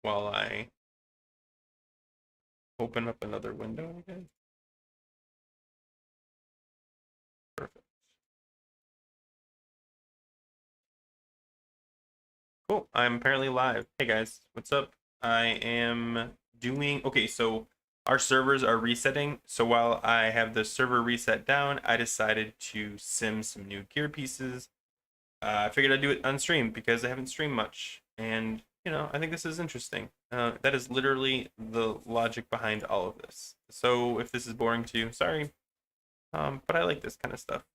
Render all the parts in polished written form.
while I open up another window again. Perfect. Cool. I'm apparently live. Hey guys, what's up? I am doing okay. So our servers are resetting. So while I have the server reset down, I decided to sim some new gear pieces. I figured I'd do it on stream because I haven't streamed much, and I think this is interesting. That is literally the logic behind all of this. So if this is boring to you, sorry, but I like this kind of stuff.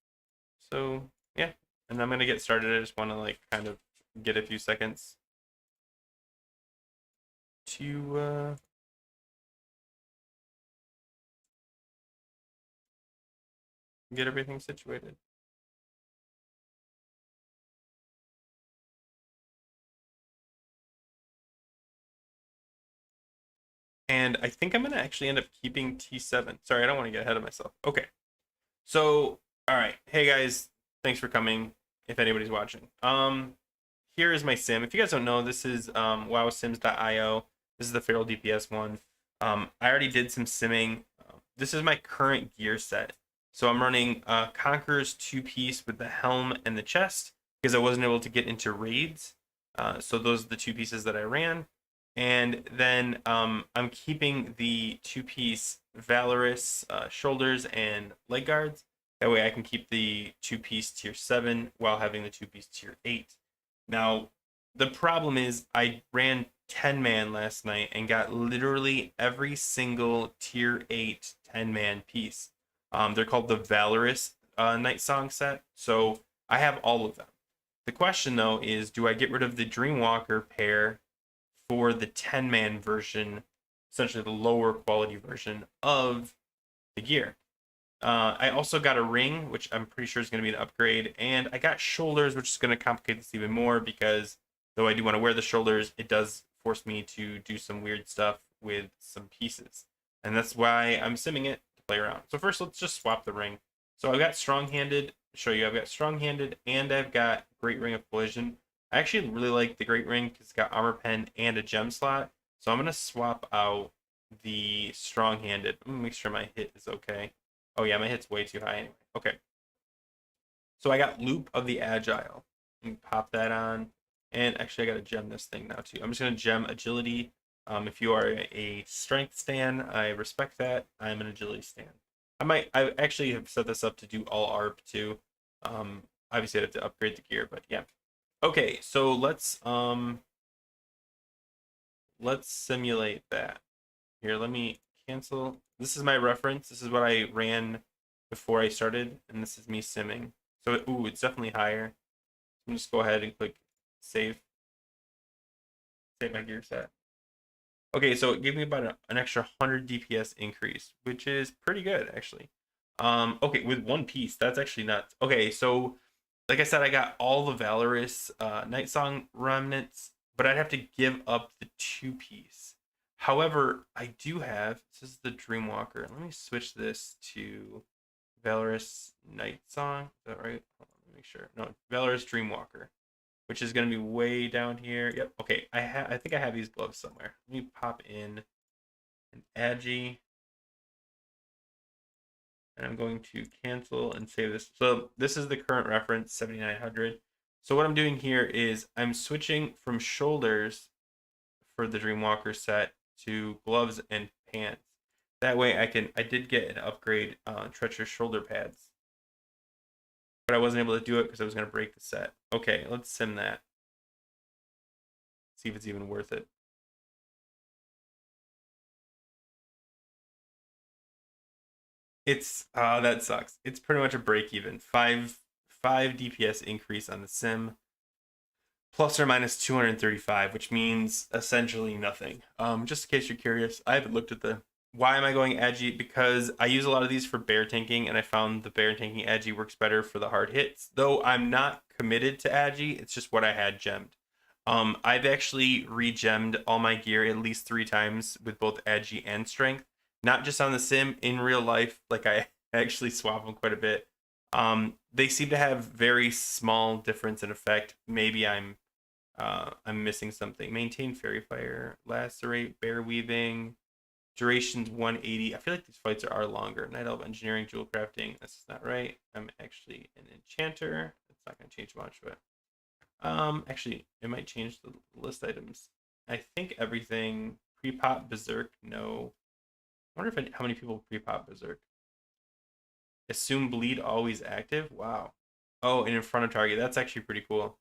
So yeah, and I'm gonna get started. I just want to like kind of get a few seconds to get everything situated. And I think I'm gonna actually end up keeping T7. Sorry, I don't want to get ahead of myself. Okay, so all right, hey guys, thanks for coming. If anybody's watching, here is my sim. If you guys don't know, this is wowsims.io. This is the feral DPS one. I already did some simming. This is my current gear set. So I'm running Conqueror's two-piece with the helm and the chest because I wasn't able to get into raids. So those are the two pieces that I ran. And then I'm keeping the two-piece Valorous shoulders and leg guards. That way I can keep the two-piece tier 7 while having the two-piece tier 8. Now, the problem is I ran 10-man last night and got literally every single tier 8 10-man piece. They're called the Valorous Night Song set. So I have all of them. The question though is, do I get rid of the Dreamwalker pair for the 10-man version, essentially the lower quality version of the gear? I also got a ring, which I'm pretty sure is going to be an upgrade, and I got shoulders, which is going to complicate this even more because though I do want to wear the shoulders, it does force me to do some weird stuff with some pieces. And that's why I'm simming it to play around. So first, let's just swap the ring. So I've got strong-handed, show you, I've got strong-handed, and I've got Great Ring of Collision. I actually really like the Great Ring because it's got armor pen and a gem slot. So I'm going to swap out the strong-handed. I'm going to make sure my hit is okay. Oh yeah, my hit's way too high anyway. Okay. So I got Loop of the Agile. Pop that on. And actually I gotta gem this thing now too. I'm just gonna gem agility. If you are a strength stan, I respect that. I'm an agility stan. I actually have set this up to do all ARP too. Obviously I'd have to upgrade the gear, but yeah. Okay, so let's simulate that. Here, let me cancel. This is my reference. This is what I ran before I started, and this is me simming. So, ooh, it's definitely higher. I'm just go ahead and click save. Save my gear set. Okay, so it gave me about an extra 100 DPS increase, which is pretty good, actually. Okay, with one piece, that's actually nuts. Okay, so like I said, I got all the Valorous Night Song remnants, but I'd have to give up the two-piece. However, I do have, this is the Dreamwalker. Let me switch this to Valorous Night Song. Is that right? Hold on, let me make sure. No, Valorous Dreamwalker, which is going to be way down here. Yep. Okay, I think I have these gloves somewhere. Let me pop in an Agi, and I'm going to cancel and save this. So this is the current reference, 7900. So what I'm doing here is I'm switching from shoulders for the Dreamwalker set to gloves and pants. That way I did get an upgrade treacherous shoulder pads, but I wasn't able to do it because I was going to break the set. Okay, let's sim that. See if it's even worth it. It's that sucks. It's pretty much a break even. Five DPS increase on the sim, plus or minus 235, which means essentially nothing. Just in case you're curious, I haven't looked at the why am I going Agi? Because I use a lot of these for bear tanking, and I found the bear tanking Agi works better for the hard hits. Though I'm not committed to Agi, it's just what I had gemmed. I've actually regemmed all my gear at least 3 times with both Agi and Strength. Not just on the sim, in real life, like I actually swap them quite a bit. They seem to have very small difference in effect. Maybe I'm I'm missing something. Maintain fairy fire, lacerate, bear weaving, duration's 180. I feel like these fights are longer. Night elf engineering, jewel crafting. This is not right. I'm actually an enchanter. It's not going to change much, but actually, it might change the list items. I think everything pre-pop berserk. No, I wonder if how many people pre-pop berserk. Assume bleed always active. Wow. Oh, and in front of target. That's actually pretty cool.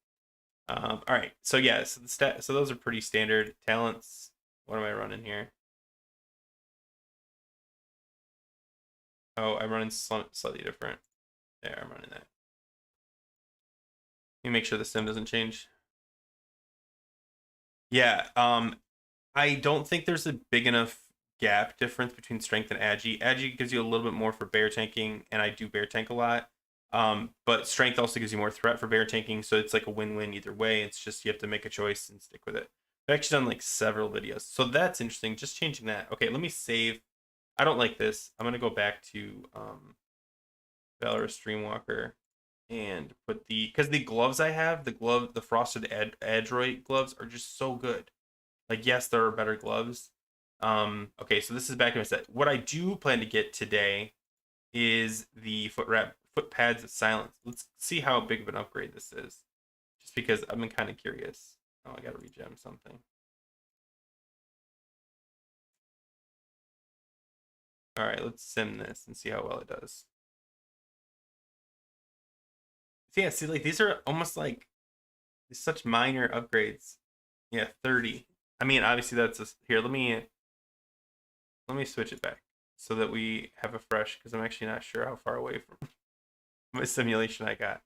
All right. So yeah, so the so those are pretty standard talents. What am I running here? Oh, I'm running slightly different. There, I'm running that. Let me make sure the sim doesn't change. Yeah. I don't think there's a big enough gap difference between strength and agi. Agi gives you a little bit more for bear tanking, and I do bear tank a lot. But strength also gives you more threat for bear tanking, so it's like a win-win either way. It's just you have to make a choice and stick with it. I've actually done like several videos, so that's interesting. Just changing that. Okay, let me save. I don't like this. I'm gonna go back to Valorous Streamwalker and put because the gloves I have, the frosted adroit gloves are just so good. Like, yes, there are better gloves. Okay, so this is back to my set. What I do plan to get today is the foot pads of silence. Let's see how big of an upgrade this is. Just because I've been kind of curious. Oh, I gotta regem something. All right, let's sim this and see how well it does. So yeah, see, like these are almost like such minor upgrades. Yeah, 30. I mean, obviously that's here. Let me switch it back so that we have a fresh because I'm actually not sure how far away from my simulation I got.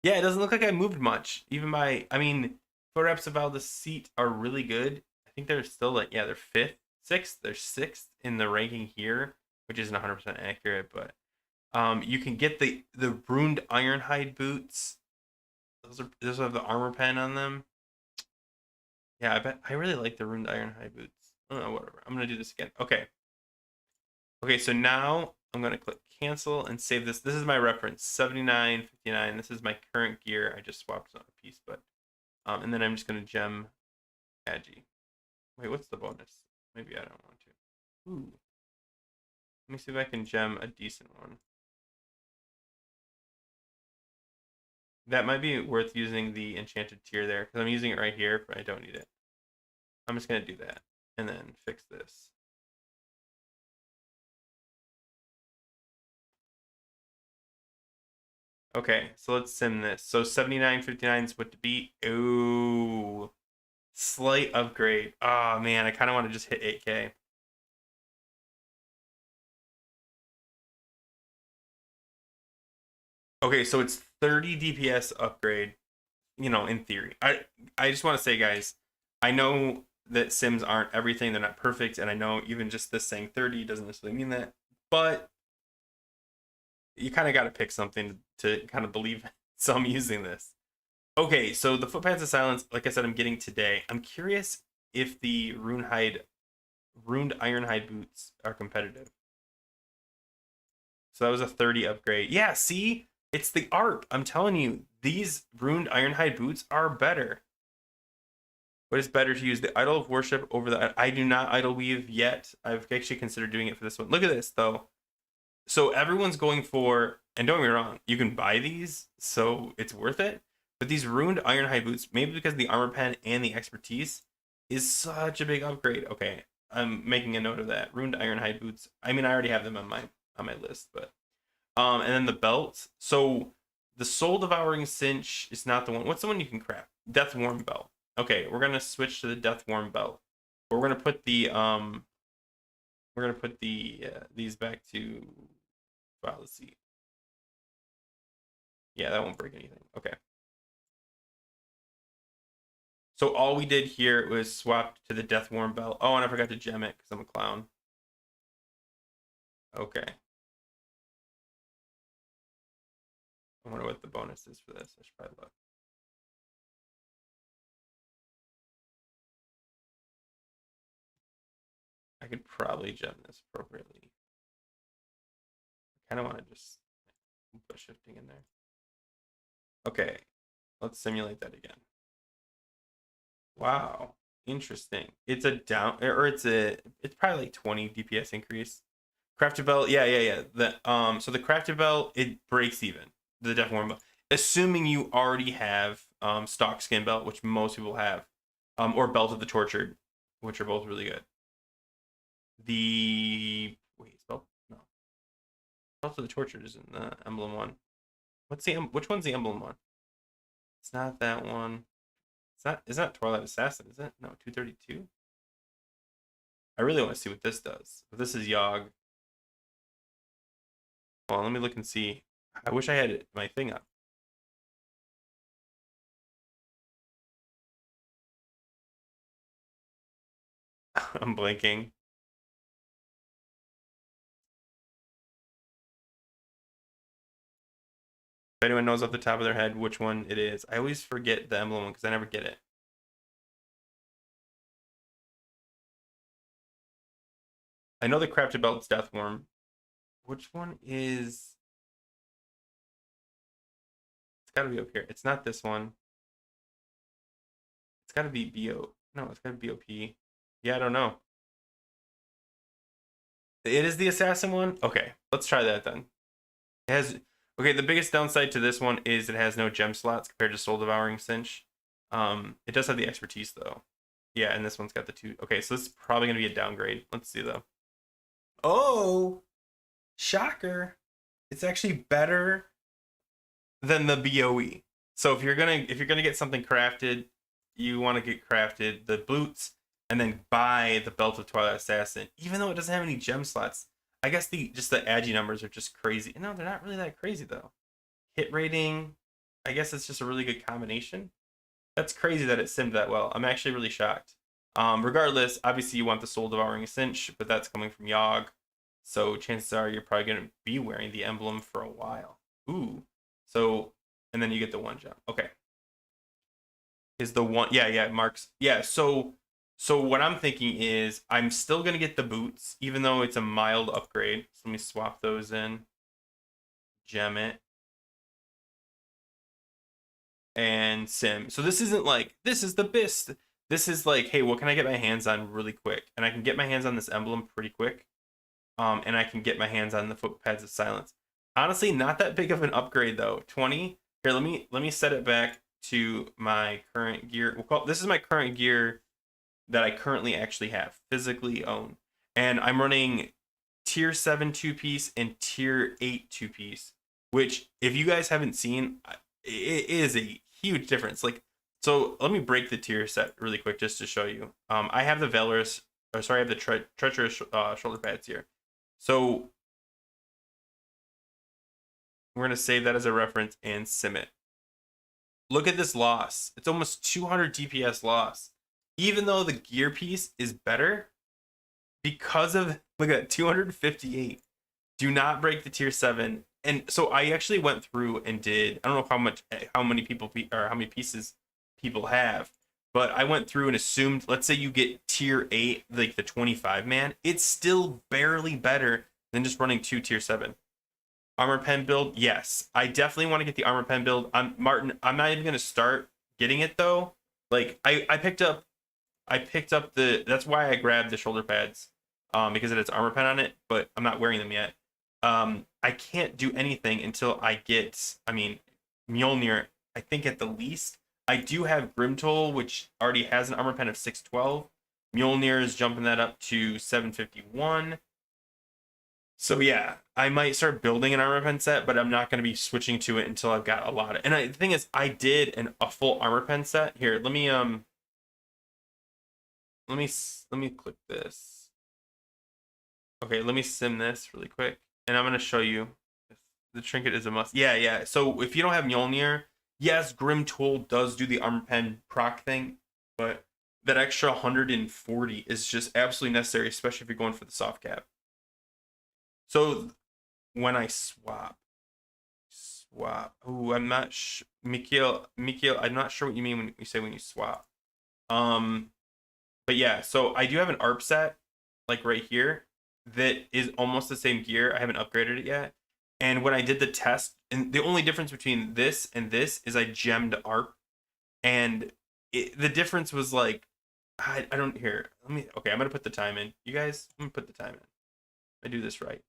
Yeah, it doesn't look like I moved much. Even I mean, foot reps of the seat are really good. I think they're still like, yeah, they're fifth, sixth, they're sixth in the ranking here, which isn't 100% accurate, but you can get the ruined ironhide boots. Those have the armor pen on them. Yeah, I bet I really like the ruined ironhide boots. Oh, whatever. I'm gonna do this again. Okay. Okay, so now I'm gonna click cancel and save this. This is my reference, 7959. This is my current gear. I just swapped on a piece, but and then I'm just gonna gem Agi. Wait, what's the bonus? Maybe I don't want to. Ooh. Let me see if I can gem a decent one. That might be worth using the enchanted tier there, because I'm using it right here, but I don't need it. I'm just gonna do that and then fix this. Okay, so let's sim this. So 7959 is what to beat. Ooh. Slight upgrade. Oh man, I kind of want to just hit 8K. Okay, so it's 30 DPS upgrade, in theory. I just want to say, guys, I know that sims aren't everything, they're not perfect, and I know even just this saying 30 doesn't necessarily mean that, but you kind of got to pick something to kind of believe so I'm using this. Okay, so the footpaths of silence, like I said, I'm getting today. I'm curious if the ruined ironhide boots are competitive. So that was a 30 upgrade. Yeah, see? It's the ARP. I'm telling you, these ruined ironhide boots are better. But it's better to use the idol of worship over the. I do not idol weave yet. I've actually considered doing it for this one. Look at this though. So everyone's going for, and don't get me wrong, you can buy these, so it's worth it. But these ruined ironhide boots, maybe because the armor pen and the expertise, is such a big upgrade. Okay, I'm making a note of that. Ruined ironhide boots. I mean, I already have them on my list, but and then the belt. So the soul devouring cinch is not the one. What's the one you can craft? Death warm belt. Okay, we're gonna switch to the death warm belt. But we're gonna put these back to file. Let's see. Yeah, that won't break anything. Okay. So all we did here was swap to the death warm belt. Oh, and I forgot to gem it because I'm a clown. Okay. I wonder what the bonus is for this. I should probably look. I could probably gem this appropriately. I kind of want to just put shifting in there. Okay, let's simulate that again. Wow, interesting. It's a down, or it's probably like 20 DPS increase. Crafted belt, yeah, yeah, yeah. So the crafted belt, it breaks even. The Death Warm belt, assuming you already have stock skin belt, which most people have, or belt of the tortured, which are both really good. The wait, belt no, belt of the tortured is in the emblem one. Which one's the emblem one? It's not that one. It's not Twilight Assassin, is it? No, 232. I really want to see what this does. If this is Yogg. Well, let me look and see. I wish I had my thing up. I'm blinking. If anyone knows off the top of their head which one it is, I always forget the emblem one because I never get it. I know the crafted belt's Deathworm. Which one is? It's got to be up here. It's not this one. It's got to be BO. No, it's got to be BOP. Yeah, I don't know. It is the assassin one. Okay, let's try that then. It has okay. The biggest downside to this one is it has no gem slots compared to Soul Devouring Cinch. It does have the expertise though. Yeah, and this one's got the two. Okay, so this is probably gonna be a downgrade. Let's see though. Oh, shocker! It's actually better than the BOE. So if you're gonna get something crafted, you want to get crafted the boots and then buy the belt of Twilight Assassin, even though it doesn't have any gem slots. I guess the agi numbers are just crazy. No, they're not really that crazy though. Hit rating, I guess it's just a really good combination. That's crazy that it simmed that well. I'm actually really shocked. Regardless, obviously you want the Soul Devouring Cinch, but that's coming from Yogg. So chances are you're probably going to be wearing the emblem for a while. Ooh. So, and then you get the one gem. Okay. Is the one, yeah, yeah, marks. Yeah, so what I'm thinking is I'm still going to get the boots, even though it's a mild upgrade. So let me swap those in. Gem it. And sim. So this isn't like this is the best. This is like, hey, what can I get my hands on really quick? And I can get my hands on this emblem pretty quick. And I can get my hands on the footpads of silence. Honestly, not that big of an upgrade though. 20. Here, let me set it back to my current gear. This is my current gear that I currently actually have physically own, and I'm running tier 7 two-piece and tier 8 two-piece, which if you guys haven't seen, it is a huge difference. Like, so let me break the tier set really quick just to show you. I have the Valorous, or sorry, I have the treacherous shoulder pads here. So we're gonna save that as a reference and sim it. Look at this loss. It's almost 200 DPS loss. Even though the gear piece is better, because of look at 258. Do not break the tier 7. And so I actually went through and did, I don't know how many people or how many pieces people have, but I went through and assumed, let's say you get tier 8, like the 25 man, it's still barely better than just running 2 tier 7. Armor pen build, yes. I definitely want to get the armor pen build. Martin, I'm not even gonna start getting it though. Like I picked up that's why I grabbed the shoulder pads. Because it has armor pen on it, but I'm not wearing them yet. I can't do anything until I get, I mean, Mjolnir, I think at the least. I do have Grimtoll, which already has an armor pen of 612. Mjolnir is jumping that up to 751. So yeah, I might start building an armor pen set, but I'm not going to be switching to it until I've got a lot of. And the thing is, I did a full armor pen set. Here, let me click this. Okay, let me sim this really quick, and I'm gonna show you. The trinket is a must. Yeah, yeah. So if you don't have Mjolnir, yes, Grim Tool does do the armor pen proc thing, but that extra 140 is just absolutely necessary, especially if you're going for the soft cap. So when I swap, oh, I'm not Mikhail, I'm not sure what you mean when you say when you swap. But yeah, so I do have an ARP set, like right here, that is almost the same gear. I haven't upgraded it yet. And when I did the test, and the only difference between this and this is I gemmed ARP. And the difference was like, I don't hear. Let me. Okay, I'm gonna put the time in. You guys, I'm gonna put the time in. I do this right.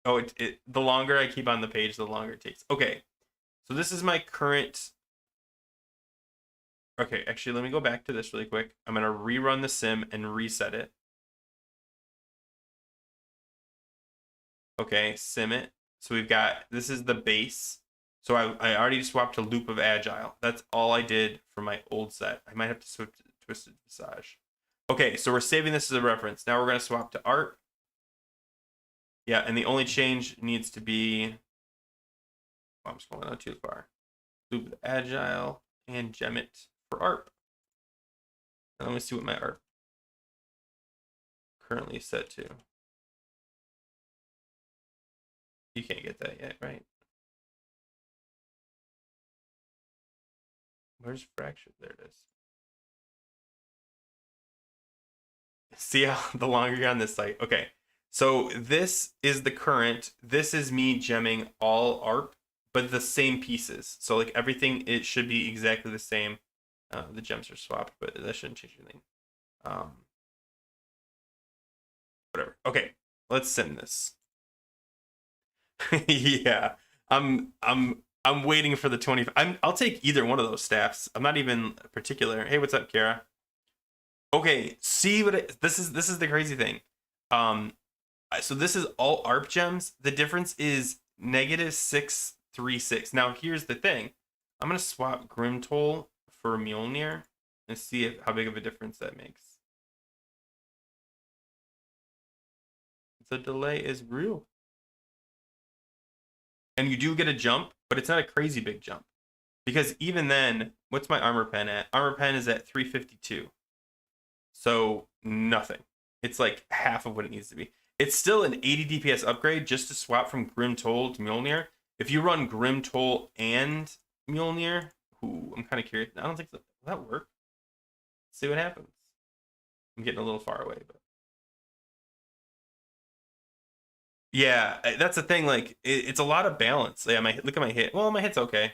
Oh, the longer I keep on the page, the longer it takes. Okay, so this is my current. Okay, actually, let me go back to this really quick. I'm gonna rerun the sim and reset it. Okay, sim it. So we've got, this is the base. So I already swapped to Loop of Agile. That's all I did for my old set. I might have to switch to Twisted Visage. Okay, so we're saving this as a reference. Now we're going to swap to Art. Yeah, and the only change needs to be, oh, I'm scrolling out too far. Loop of Agile and gem it for ARP. Now let me see what my ARP currently is set to. You can't get that yet, right? Where's Fracture? There it is. See how the longer you're on this site. Okay. So this is the current. This is me gemming all ARP, but the same pieces. So like everything, it should be exactly the same. The gems are swapped, but that shouldn't change anything. Whatever. Okay. Let's send this. Yeah. I'm waiting for the 20. I'll take either one of those staffs. I'm not even particular. Hey, what's up, Kara? Okay, see what this is the crazy thing. So this is all ARP gems. The difference is -636. Now here's the thing. I'm gonna swap Grimtoll for Mjolnir and see how big of a difference that makes. The delay is real. And you do get a jump, but it's not a crazy big jump. Because even then, what's my armor pen at? Armor pen is at 352. So nothing. It's like half of what it needs to be. It's still an 80 DPS upgrade just to swap from Grimtoll to Mjolnir. If you run Grimtoll and Mjolnir, ooh, I'm kind of curious. I don't think so. Will that work? Let's see what happens. I'm getting a little far away, but yeah, that's the thing. Like, it's a lot of balance. Yeah, look at my hit. Well, my hit's okay.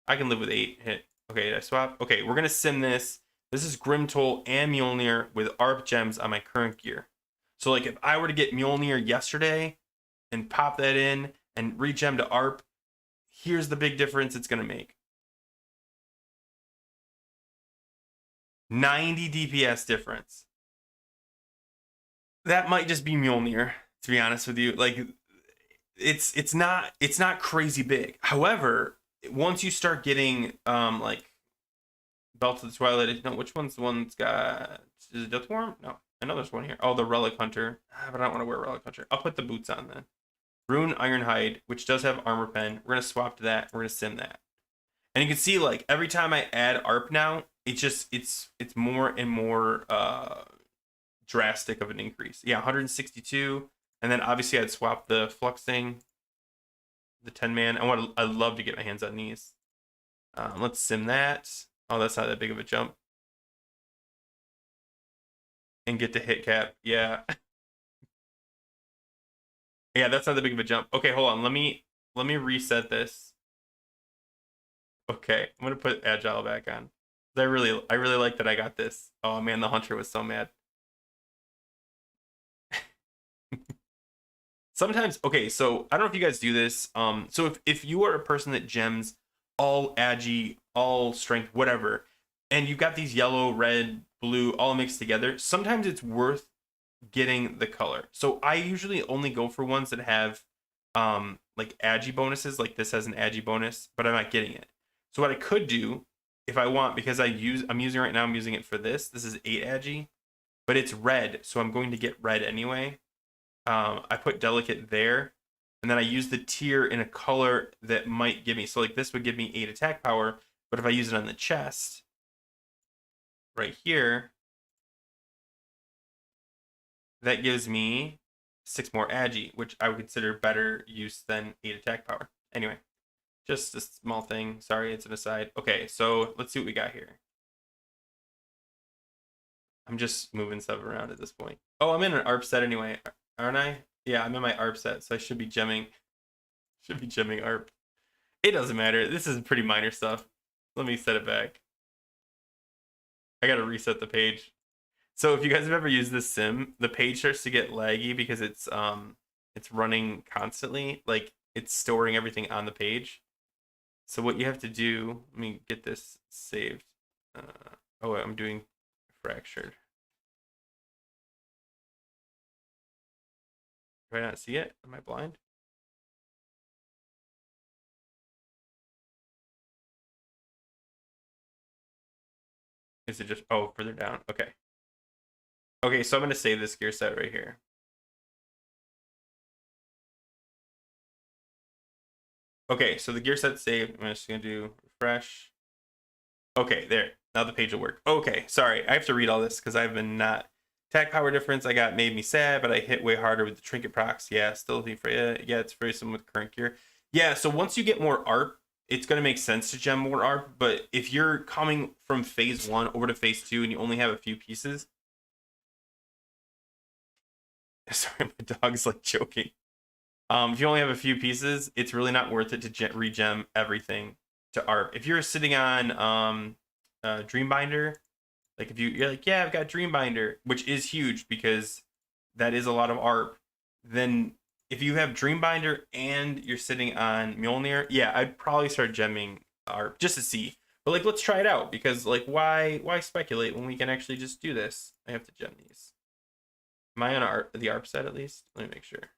I can live with 8 hit. Okay, did I swap? Okay, we're gonna sim this. This is Grimtoll and Mjolnir with ARP gems on my current gear. So like if I were to get Mjolnir yesterday and pop that in and regem to ARP, here's the big difference it's gonna make. 90 DPS difference. That might just be Mjolnir, to be honest with you. Like it's not crazy big. However, once you start getting like Belt of the Twilight, no, which one's the one that's got, is it Deathworm? No, I know there's one here. Oh, the Relic Hunter. But I don't want to wear Relic Hunter. I'll put the boots on then. Rune Ironhide, which does have armor pen. We're gonna swap to that. We're gonna sim that. And you can see like every time I add ARP now, it's more and more drastic of an increase. Yeah, 162. And then obviously I'd swap the Fluxing, the 10 man. I'd love to get my hands on these. Let's sim that. Oh, that's not that big of a jump. And get to hit cap. Yeah. Yeah, that's not that big of a jump. Okay, hold on. Let me reset this. Okay, I'm gonna put Agile back on. I really like that I got this. Oh man, the hunter was so mad. Sometimes, okay, so I don't know if you guys do this. So if you are a person that gems all agi, all strength, whatever, and you've got these yellow, red, blue all mixed together, sometimes it's worth getting the color. So I usually only go for ones that have like agi bonuses, like this has an agi bonus, but I'm not getting it. So what I could do if I want, because I'm using right now, I'm using it for this. This is 8 agi, but it's red, so I'm going to get red anyway. I put delicate there, and then I use the tier in a color that might give me, so like this would give me 8 attack power, but if I use it on the chest right here, that gives me 6 more agi, which I would consider better use than 8 attack power. Anyway, just a small thing. Sorry, it's an aside. Okay, so let's see what we got here. I'm just moving stuff around at this point. Oh, I'm in an ARP set anyway, aren't I? Yeah, I'm in my ARP set, so I should be gemming. Should be gemming ARP. It doesn't matter. This is pretty minor stuff. Let me set it back. I gotta reset the page. So if you guys have ever used this sim, the page starts to get laggy because it's running constantly, like it's storing everything on the page. So what you have to do, let me get this saved. Oh, I'm doing fractured. Do I not see it? Am I blind? Is it just, oh, further down? Okay. Okay, so I'm gonna save this gear set right here. Okay, so the gear set's saved. I'm just gonna do refresh. Okay, there. Now the page will work. Okay, sorry. I have to read all this because I've been not. Attack power difference, I got made me sad, but I hit way harder with the trinket procs. Yeah, still for yeah, it's very similar with current gear. Yeah, so once you get more ARP, it's gonna make sense to gem more ARP. But if you're coming from phase 1 over to phase 2 and you only have a few pieces, sorry, my dog's like choking. If you only have a few pieces, it's really not worth it to regem everything to ARP. If you're sitting on Dreambinder, like if you're like, yeah, I've got Dreambinder, which is huge because that is a lot of ARP. Then if you have Dreambinder and you're sitting on Mjolnir, yeah, I'd probably start gemming ARP just to see. But like, let's try it out because like, why speculate when we can actually just do this? I have to gem these. Am I on the ARP set at least? Let me make sure.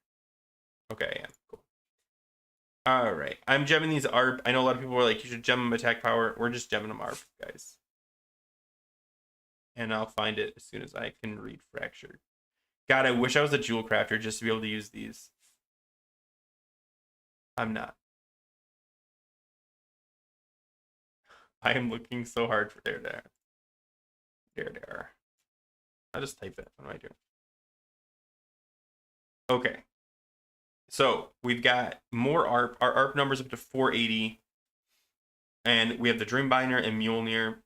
Okay, yeah, cool. All right, I'm gemming these ARP. I know a lot of people were like, you should gem them attack power. We're just gemming them ARP, guys. And I'll find it as soon as I can read fractured. God, I wish I was a jewel crafter just to be able to use these. I'm not. I am looking so hard for there. There. I'll just type it. What am I doing? Okay. So we've got more ARP. Our ARP number's up to 480. And we have the Dreambinder and Mjolnir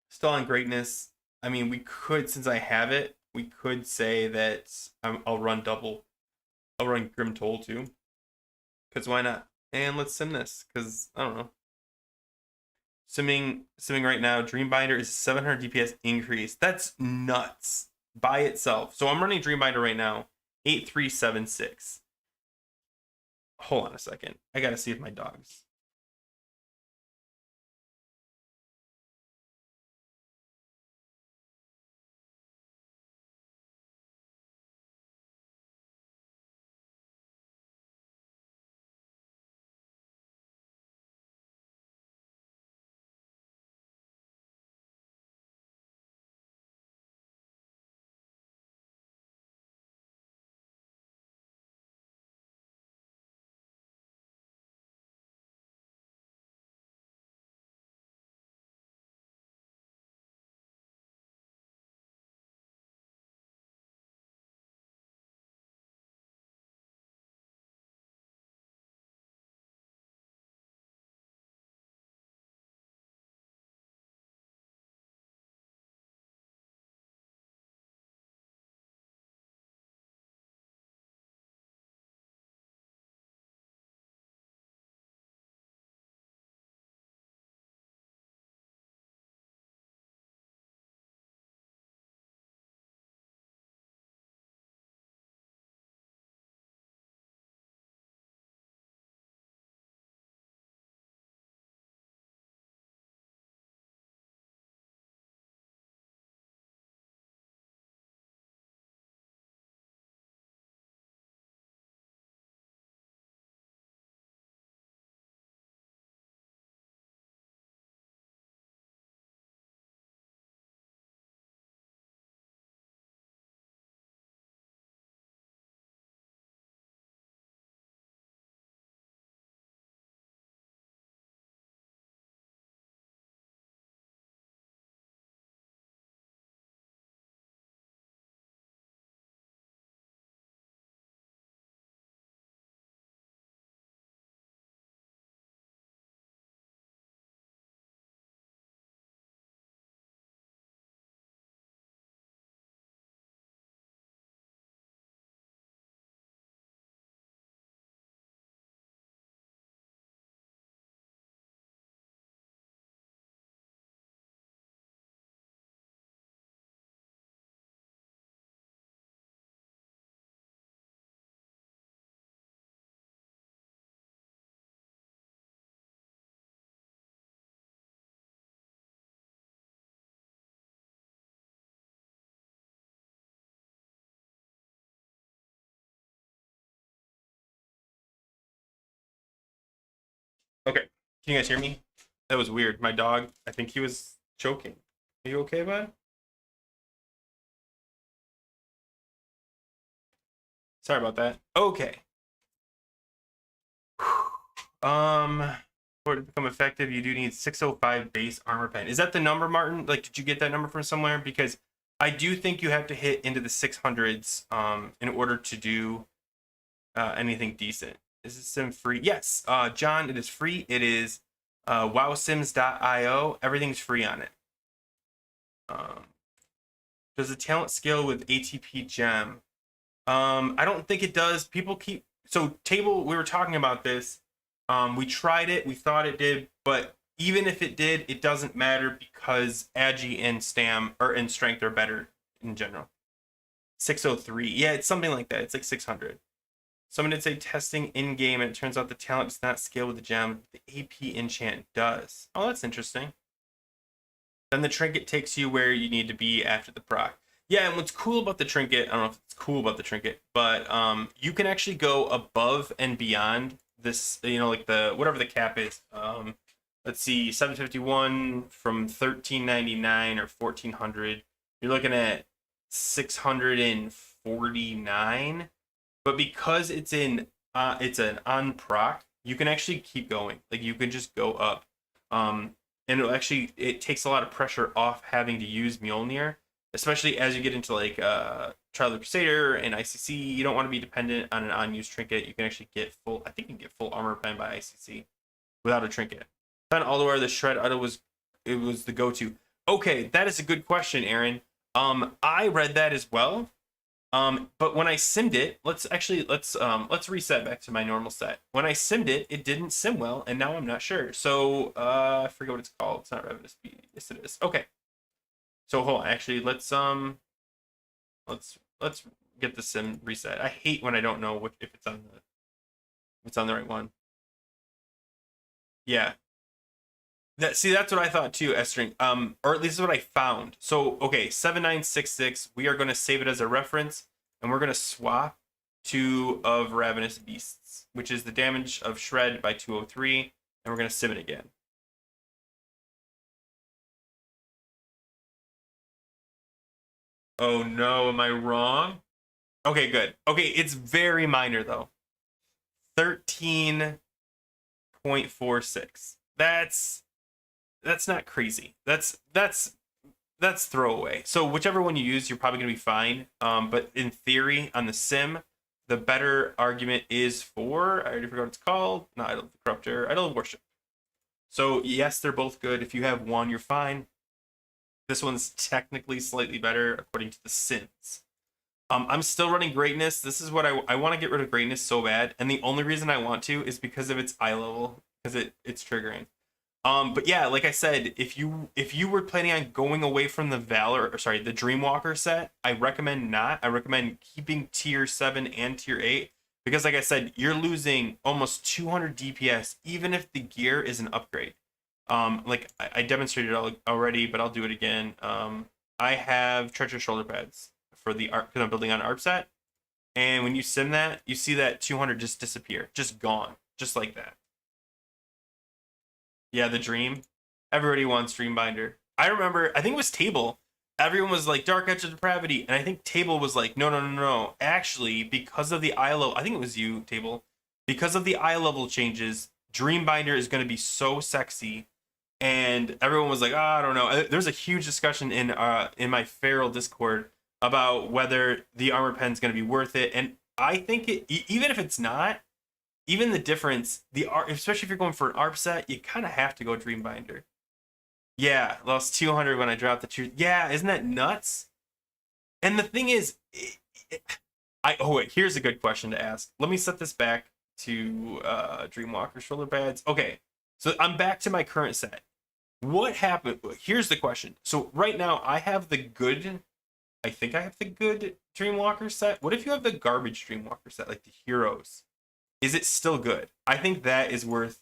still on greatness. I mean, we could, since I have it, we could say that I'll run double. I'll run Grim Toll too. Because why not? And let's sim this. Because, I don't know. Simming right now, Dreambinder is 700 DPS increase. That's nuts by itself. So I'm running Dreambinder right now, 8376. Hold on a second. I gotta see if my dogs. Okay. Can you guys hear me? That was weird. My dog, I think he was choking. Are you okay, bud? Sorry about that. Okay. For it to become effective, you do need 605 base armor pen. Is that the number, Martin? Like, did you get that number from somewhere? Because I do think you have to hit into the 600s in order to do anything decent. Is this sim free? Yes. John, it is free. It is wowsims.io. Everything's free on it. Does the talent scale with ATP gem? I don't think it does. People keep table. We were talking about this. We tried it. We thought it did, but even if it did, it doesn't matter because agi and stam or in strength are better in general. 603. Yeah, it's something like that. It's like 600. Someone did say testing in game, and it turns out the talent does not scale with the gem. The AP enchant does. Oh, that's interesting. Then the trinket takes you where you need to be after the proc. Yeah, and what's cool about the trinket, I don't know if it's cool about the trinket, but you can actually go above and beyond this, like the whatever the cap is. Let's see, 751 from 1399 or 1400. You're looking at 649. But because it's an on proc, you can actually keep going. Like you can just go up. And it takes a lot of pressure off having to use Mjolnir, especially as you get into like Trial of the Crusader and ICC. You don't want to be dependent on an unused trinket. You can actually get full. I think you can get full armor pen by ICC without a trinket. Then Alduar, the Shred Idol was the go-to. Okay, that is a good question, Aaron. I read that as well. But when I simmed it, let's reset back to my normal set. When I simmed it, it didn't sim well, and now I'm not sure. So I forget what it's called. It's not revenue speed. Yes, it is. Okay. So hold on. Actually, let's get the sim reset. I hate when I don't know if it's on the right one. Yeah. That's what I thought too, S-string. Or at least is what I found. So okay, 7966. We are going to save it as a reference, and we're going to swap 2 of Ravenous Beasts, which is the damage of Shred by 203, and we're going to sim it again. Oh no, am I wrong? Okay, good. Okay, it's very minor though. 13.46. That's not crazy. That's throwaway. So whichever one you use, you're probably gonna be fine. But in theory, on the sim, the better argument is for, I already forgot what it's called. Not Idol of the Corruptor, Idol of Worship. So yes, they're both good. If you have one, you're fine. This one's technically slightly better according to the sims. I'm still running Greatness. This is what I want to get rid of Greatness so bad, and the only reason I want to is because of its eye level, because it's triggering. But yeah, like I said, if you were planning on going away from the the Dreamwalker set, I recommend not. I recommend keeping tier 7 and tier 8 because, like I said, you're losing almost 200 DPS even if the gear is an upgrade. Like I demonstrated already, but I'll do it again. I have treacherous shoulder pads for the art because I'm building on ARP set, and when you sim that, you see that 200 just disappear, just gone, just like that. Yeah, the Dream. Everybody wants Dreambinder. I remember, I think it was Table. Everyone was like Dark Edge of Depravity, and I think Table was like, no, no, no, no. Actually, because of the eye level, I think it was you, Table. Because of the eye level changes, Dreambinder is going to be so sexy, and everyone was like, oh, I don't know. There's a huge discussion in my Feral Discord about whether the armor pen's going to be worth it, and I think even if it's not, even the difference, especially if you're going for an ARP set, you kind of have to go Dreambinder. Yeah, lost 200 when I dropped the truth. Yeah, isn't that nuts? And the thing is, wait, here's a good question to ask. Let me set this back to Dreamwalker shoulder pads. Okay, so I'm back to my current set. What happened? Here's the question. So right now I have the good. I think I have the good Dreamwalker set. What if you have the garbage Dreamwalker set, like the heroes? Is it still good? I think that is worth.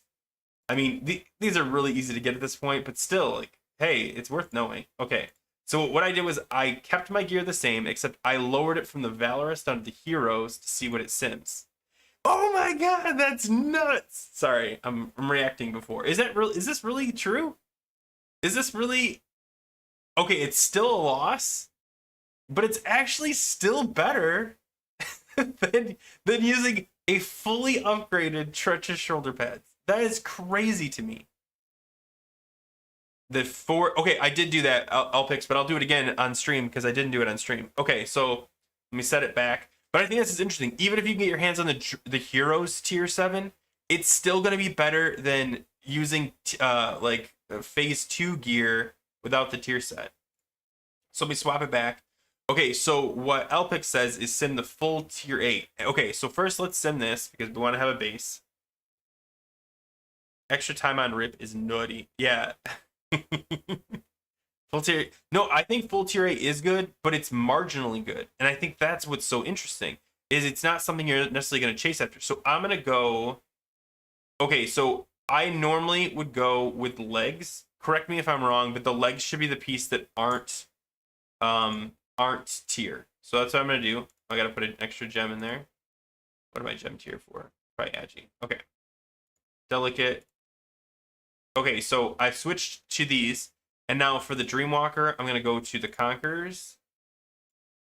I mean, these are really easy to get at this point, but still, like, hey, it's worth knowing. Okay, so what I did was I kept my gear the same, except I lowered it from the Valorous down to the heroes to see what it sims. Oh my god, that's nuts. Sorry, I'm reacting before. Is that real? Is this really true? Is this really okay? It's still a loss, but it's actually still better than using a fully upgraded treacherous shoulder pads. That is crazy to me. The four. Okay, I did do that L-Pix, but I'll do it again on stream because I didn't do it on stream. Okay, so let me set it back. But I think this is interesting. Even if you get your hands on the Heroes tier 7, it's still going to be better than using like phase 2 gear without the tier set. So let me swap it back. Okay, so what L-Pix says is sim the full tier 8. Okay, so first let's sim this because we want to have a base. Extra time on rip is nutty. Yeah. Full tier. No, I think full tier 8 is good, but it's marginally good. And I think that's what's so interesting is it's not something you're necessarily going to chase after. So I'm going to go. Okay, so I normally would go with legs. Correct me if I'm wrong, but the legs should be the piece that aren't tier. So that's what I'm going to do. I got to put an extra gem in there. What am I gem tier for? Probably Agi. Okay. Delicate. Okay, so I've switched to these. And now for the Dreamwalker, I'm going to go to the Conquerors.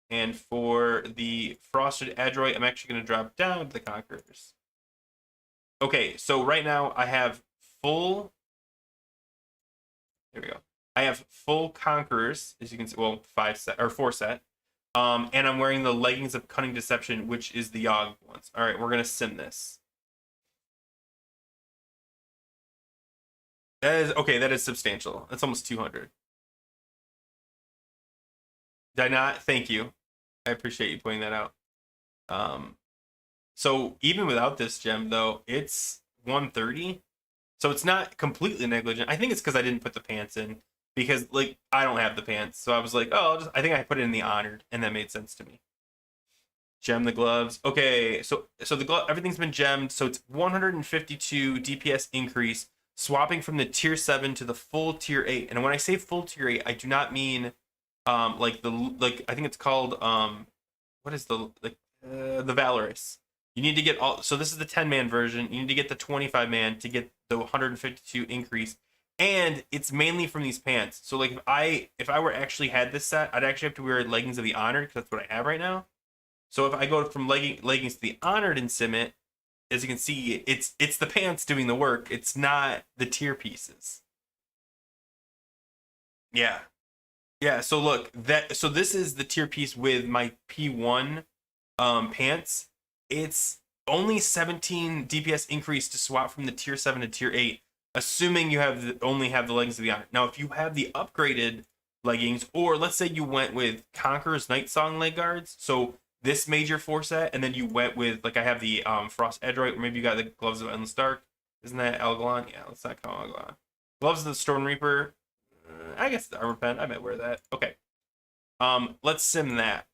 And for the Frosted Adroit, I'm actually going to drop down to the Conquerors. Okay, so right now I have full... There we go. I have full Conquerors, as you can see. Well, 4 set. And I'm wearing the Leggings of Cunning Deception, which is the Yogg ones. All right, we're going to sim this. That is okay. That is substantial. That's almost 200. Did I not? Thank you. I appreciate you pointing that out. So even without this gem, though, it's 130. So it's not completely negligent. I think it's because I didn't put the pants in because like I don't have the pants. So I was like, oh, I think I put it in the honored, and that made sense to me. Gem the gloves. Okay, so the glove everything's been gemmed. So it's 152 DPS increase. Swapping from the tier 7 to the full tier 8. And when I say full tier 8, I do not mean like I think it's called what is the Valorous. You need to get all, so this is the 10-man version. You need to get the 25-man to get the 152 increase. And it's mainly from these pants. So like if I were actually had this set, I'd actually have to wear leggings of the honored because that's what I have right now. So if I go from leggings to the honored and sim it, as you can see, it's the pants doing the work. It's not the tier pieces. Yeah. Yeah, so look, so this is the tier piece with my P1 pants. It's only 17 DPS increase to swap from the tier 7 to tier 8, assuming you only have the leggings of the honor. Now, if you have the upgraded leggings, or let's say you went with Conqueror's Night Song leg guards, so this major 4 set, and then you went with, like I have the Frost Edroid, or maybe you got the Gloves of Endless Dark. Isn't that Elgalon? Yeah, let's not call Elgalon. Gloves of the Storm Reaper. I guess the Armor Pen. I might wear that. Okay. Let's sim that.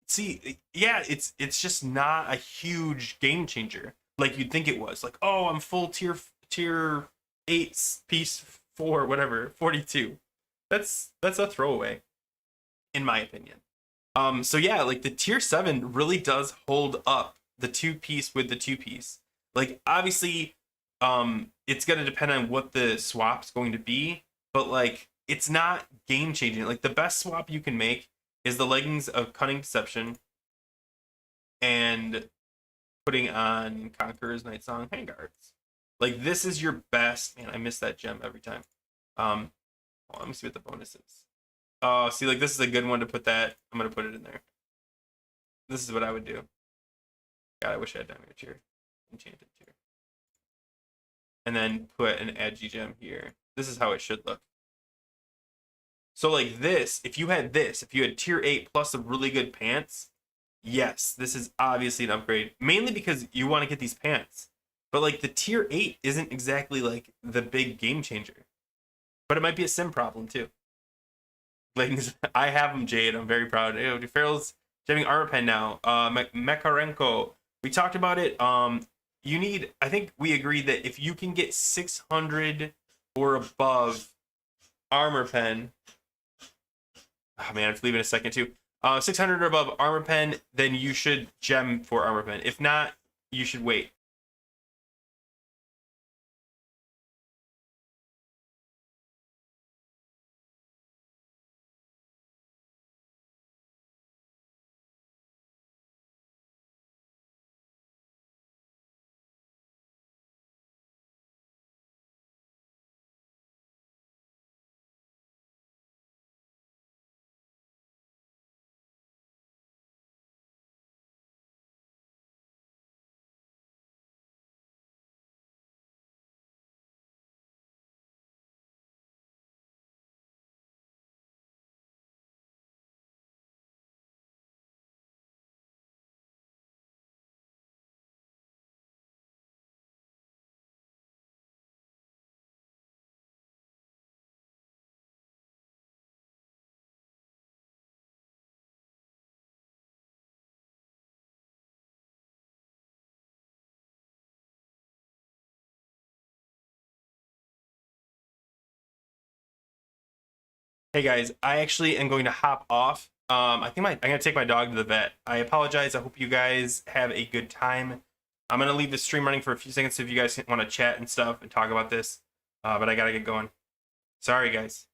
See, yeah, it's just not a huge game changer like you'd think it was. Like, oh, I'm full tier 8 piece 4, whatever, 42. That's a throwaway, in my opinion. So yeah, like the tier 7 really does hold up the 2-piece with the 2-piece. Like obviously, it's gonna depend on what the swap's going to be, but like it's not game changing. Like the best swap you can make is the leggings of Cunning Deception and putting on Conqueror's Night Song handguards. Like this is your best. Man, I miss that gem every time. Let me see what the bonus is. Oh, see, like this is a good one to put that. I'm gonna put it in there. This is what I would do. God, I wish I had Diamond Tier, Enchanted Tier, and then put an edgy gem here. This is how it should look. So like this, if you had tier 8 plus some really good pants, yes, this is obviously an upgrade. Mainly because you want to get these pants. But like the tier 8 isn't exactly like the big game changer. But it might be a sim problem too. Like I have them, Jade. I'm very proud. Ew, Farrell's gemming Armor Pen now. Mekarenko. We talked about it. You need, I think we agreed that if you can get 600 or above Armor Pen, oh man, I have to leave in a second too. 600 or above Armor Pen, then you should gem for Armor Pen. If not, you should wait. Hey guys, I actually am going to hop off. I think I'm gonna take my dog to the vet. I apologize. I hope you guys have a good time. I'm gonna leave the stream running for a few seconds if you guys want to chat and stuff and talk about this. But I gotta get going. Sorry, guys.